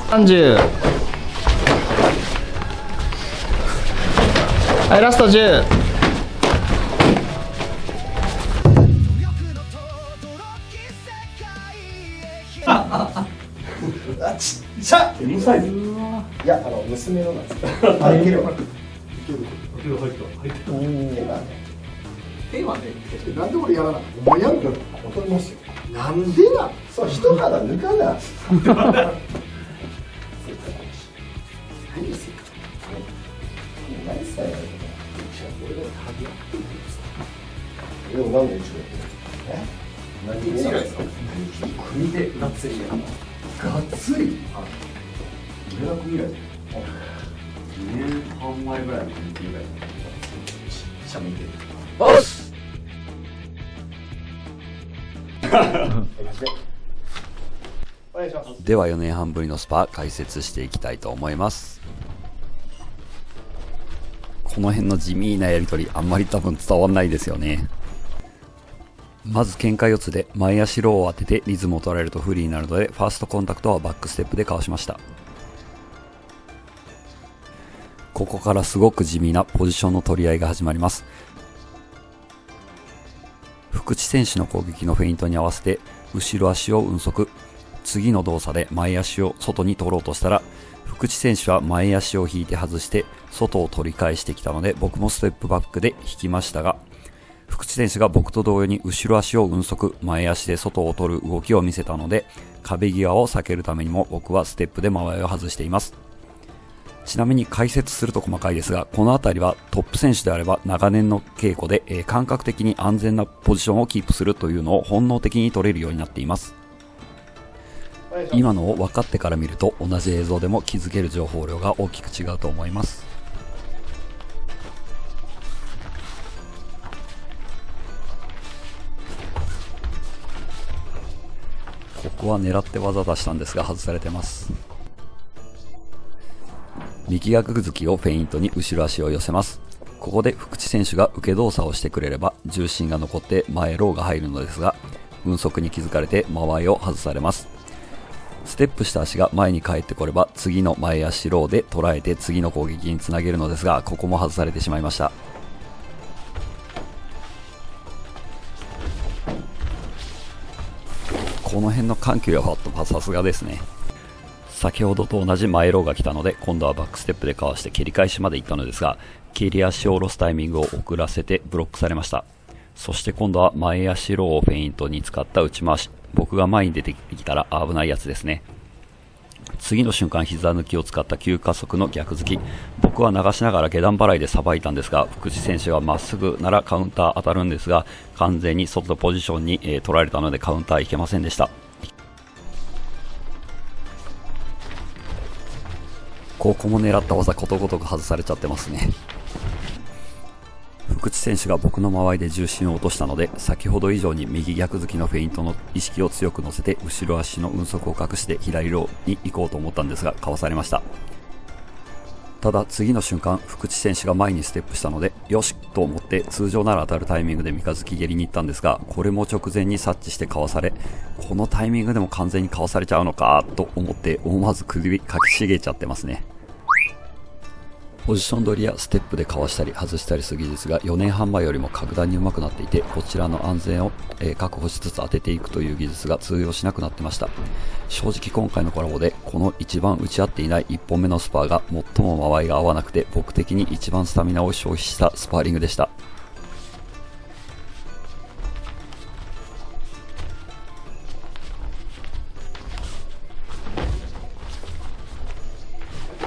30。はい、ラスト10。ちっちゃ。 M サイズ。いや、娘のなんですよ。あ、いけるわ。手が入った。手はね、なんで俺やらなかった。お前やるから怒りますよ。なんでな。そう、人から抜かな。何せ。何さやるの。でもなんでうちがやってる。何でですか。組でがっつりやるの。がっつり。大学以来。2年半前ぐらいの組以来。しゃべってる。おっす。お願いします。では4年半ぶりのスパ解説していきたいと思います。この辺の地味なやり取りあんまり多分伝わんないですよね。まず喧嘩四つで前足ローを当ててリズムを取られると不利になるので、ファーストコンタクトはバックステップでかわしました。ここからすごく地味なポジションの取り合いが始まります。福地選手の攻撃のフェイントに合わせて後ろ足を運足、次の動作で前足を外に取ろうとしたら、福地選手は前足を引いて外して外を取り返してきたので、僕もステップバックで引きましたが、福地選手が僕と同様に後ろ足を運足、前足で外を取る動きを見せたので、壁際を避けるためにも僕はステップで間合いを外しています。ちなみに解説すると細かいですが、このあたりはトップ選手であれば長年の稽古で、感覚的に安全なポジションをキープするというのを本能的に取れるようになっています。今のを分かってから見ると同じ映像でも気づける情報量が大きく違うと思います。ここは狙って技出したんですが外されてます。右逆突きをフェイントに後ろ足を寄せます。ここで福地選手が受け動作をしてくれれば重心が残って前ローが入るのですが、運足に気づかれて間合いを外されます。ステップした足が前に帰ってこれば次の前足ローで捉えて次の攻撃につなげるのですが、ここも外されてしまいました。この辺の緩急はさすがですね。先ほどと同じ前ローが来たので、今度はバックステップでかわして蹴り返しまで行ったのですが、蹴り足を下ろすタイミングを遅らせてブロックされました。そして今度は前足ローをフェイントに使った内回し、僕が前に出てきたら危ないやつですね。次の瞬間膝抜きを使った急加速の逆突き、僕は流しながら下段払いでさばいたんですが、福地選手がまっすぐならカウンター当たるんですが、完全に外ポジションに、取られたのでカウンターいけませんでした。ここも狙った技ことごとく外されちゃってますね。福地選手が僕の間合いで重心を落としたので、先ほど以上に右逆突きのフェイントの意識を強く乗せて後ろ足の運足を隠して左ローに行こうと思ったんですが、かわされました。ただ次の瞬間福地選手が前にステップしたので、よしと思って通常なら当たるタイミングで三日月蹴りに行ったんですが、これも直前に察知してかわされ、このタイミングでも完全にかわされちゃうのかと思って思わず首かきしげちゃってますね。ポジション取りやステップでかわしたり外したりする技術が4年半前よりも格段に上手くなっていて、こちらの安全を確保しつつ当てていくという技術が通用しなくなってました。正直今回のコラボでこの一番打ち合っていない1本目のスパーが最も間合いが合わなくて、僕的に一番スタミナを消費したスパーリングでした。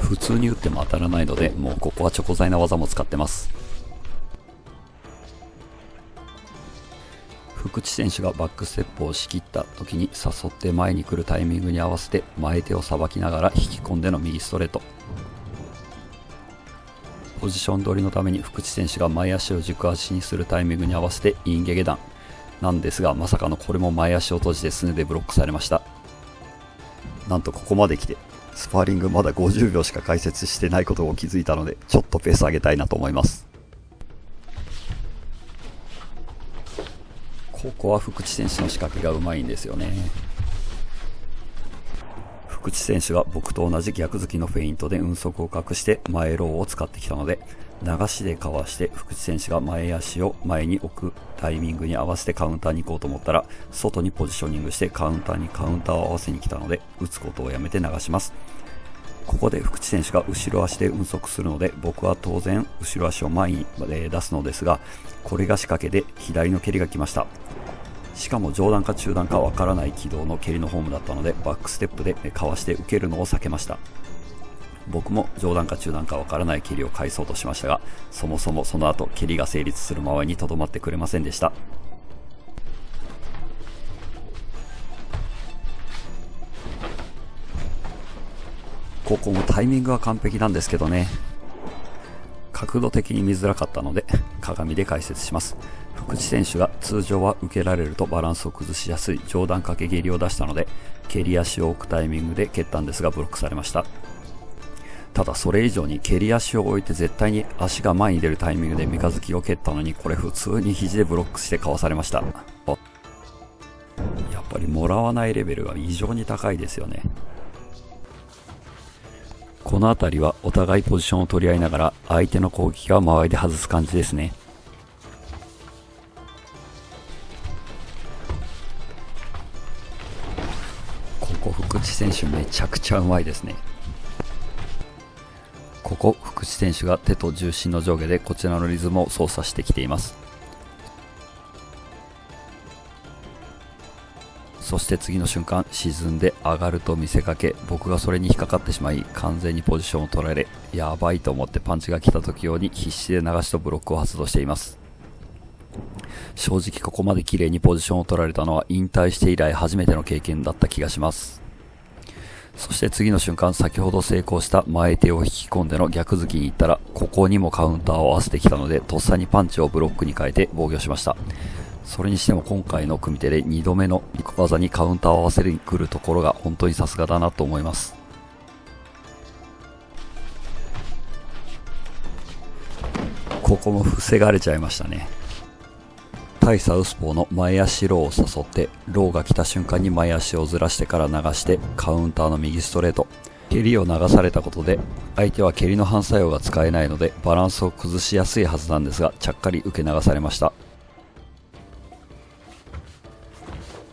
普通に打っても当たらないので、もうここはチョコ材な技も使ってます。福地選手がバックステップを仕切った時に誘って前に来るタイミングに合わせて前手をさばきながら引き込んでの右ストレート。ポジション取りのために福地選手が前足を軸足にするタイミングに合わせてインゲゲダンなんですが、まさかのこれも前足を閉じてすねでブロックされました。なんとここまで来てスパーリングまだ50秒しか解説してないことを気づいたので、ちょっとペース上げたいなと思います。ここは福地選手の仕掛けがうまいんですよね。福福地選手が僕と同じ逆突きのフェイントで運足を隠して前ローを使ってきたので、流しでかわして福地選手が前足を前に置くタイミングに合わせてカウンターに行こうと思ったら、外にポジショニングしてカウンターにカウンターを合わせに来たので、打つことをやめて流します。ここで福地選手が後ろ足で運足するので、僕は当然後ろ足を前に出すのですが、これが仕掛けで左の蹴りが来ました。しかも上段か中段かわからない軌道の蹴りのフォームだったので、バックステップでかわして受けるのを避けました。僕も上段か中段かわからない蹴りを返そうとしましたが、そもそもその後蹴りが成立する間合いにとどまってくれませんでした。ここもタイミングは完璧なんですけどね、角度的に見づらかったので鏡で解説します。福地選手が通常は受けられるとバランスを崩しやすい上段掛け蹴りを出したので、蹴り足を置くタイミングで蹴ったんですがブロックされました。ただそれ以上に蹴り足を置いて絶対に足が前に出るタイミングで三日月を蹴ったのに、これ普通に肘でブロックしてかわされました。やっぱりもらわないレベルが異常に高いですよね。この辺りはお互いポジションを取り合いながら相手の攻撃が間合いで外す感じですね。ここ福地選手めちゃくちゃうまいですね。ここ福地選手が手と重心の上下でこちらのリズムを操作してきています。そして次の瞬間沈んで上がると見せかけ、僕がそれに引っかかってしまい完全にポジションを取られ、やばいと思ってパンチが来た時用に必死で流しとブロックを発動しています。正直ここまで綺麗にポジションを取られたのは引退して以来初めての経験だった気がします。そして次の瞬間、先ほど成功した前手を引き込んでの逆突きに行ったら、ここにもカウンターを合わせてきたので、とっさにパンチをブロックに変えて防御しました。それにしても今回の組手で2度目の技にカウンターを合わせに来るところが本当にさすがだなと思います。ここも防がれちゃいましたね。対サウスポーの前足ローを誘って、ローが来た瞬間に前足をずらしてから流してカウンターの右ストレート。蹴りを流されたことで相手は蹴りの反作用が使えないのでバランスを崩しやすいはずなんですが、ちゃっかり受け流されました。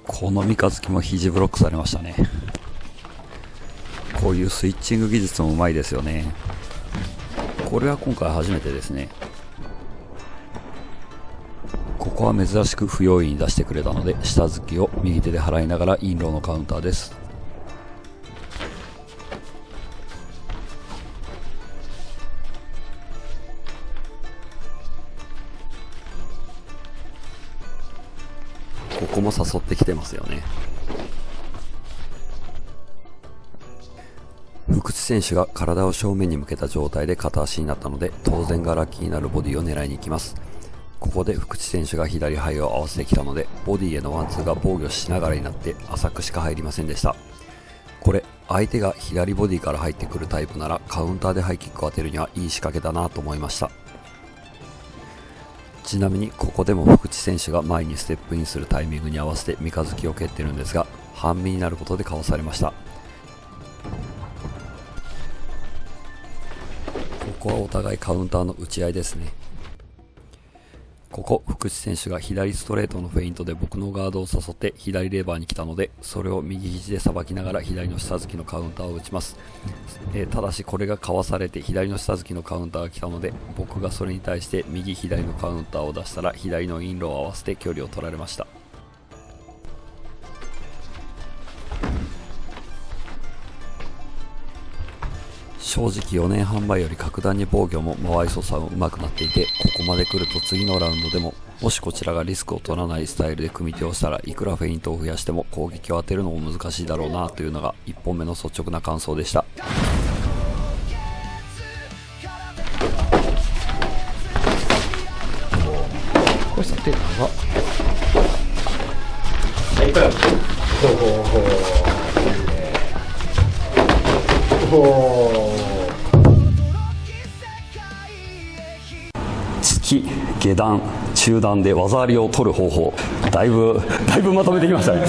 この三日月も肘ブロックされましたね。こういうスイッチング技術もうまいですよね。これは今回初めてですね。ここは珍しく不用意に出してくれたので、下突きを右手で払いながらインローのカウンターです。ここも誘ってきてますよね。福地選手が体を正面に向けた状態で片足になったので、当然がラッキーになるボディを狙いに行きます。ここで福地選手が左背を合わせてきたので、ボディへのワンツーが防御しながらになって浅くしか入りませんでした。これ相手が左ボディから入ってくるタイプならカウンターでハイキックを当てるにはいい仕掛けだなと思いました。ちなみにここでも福地選手が前にステップインするタイミングに合わせて三日月を蹴ってるんですが、半身になることでかわされました。ここはお互いカウンターの打ち合いですね。ここ福地選手が左ストレートのフェイントで僕のガードを誘って左レバーに来たので、それを右肘でさばきながら左の下突きのカウンターを打ちます。ただしこれがかわされて左の下突きのカウンターが来たので、僕がそれに対して右左のカウンターを出したら左のインローを合わせて距離を取られました。正直4年半前より格段に防御も間合い操作も上手くなっていて、ここまで来ると次のラウンドでももしこちらがリスクを取らないスタイルで組み手をしたら、いくらフェイントを増やしても攻撃を当てるのも難しいだろうなというのが1本目の率直な感想でした。これさて長っ。はい、これ突き、下段、中段で技ありを取る方法、だいぶまとめてきましたね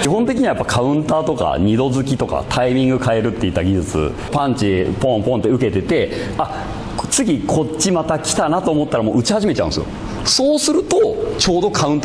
基本的にはやっぱカウンターとか二度突きとかタイミング変えるっていった技術、パンチポンポンって受けてて、次こっちまた来たなと思ったらもう打ち始めちゃうんですよ。そうするとちょうどカウンター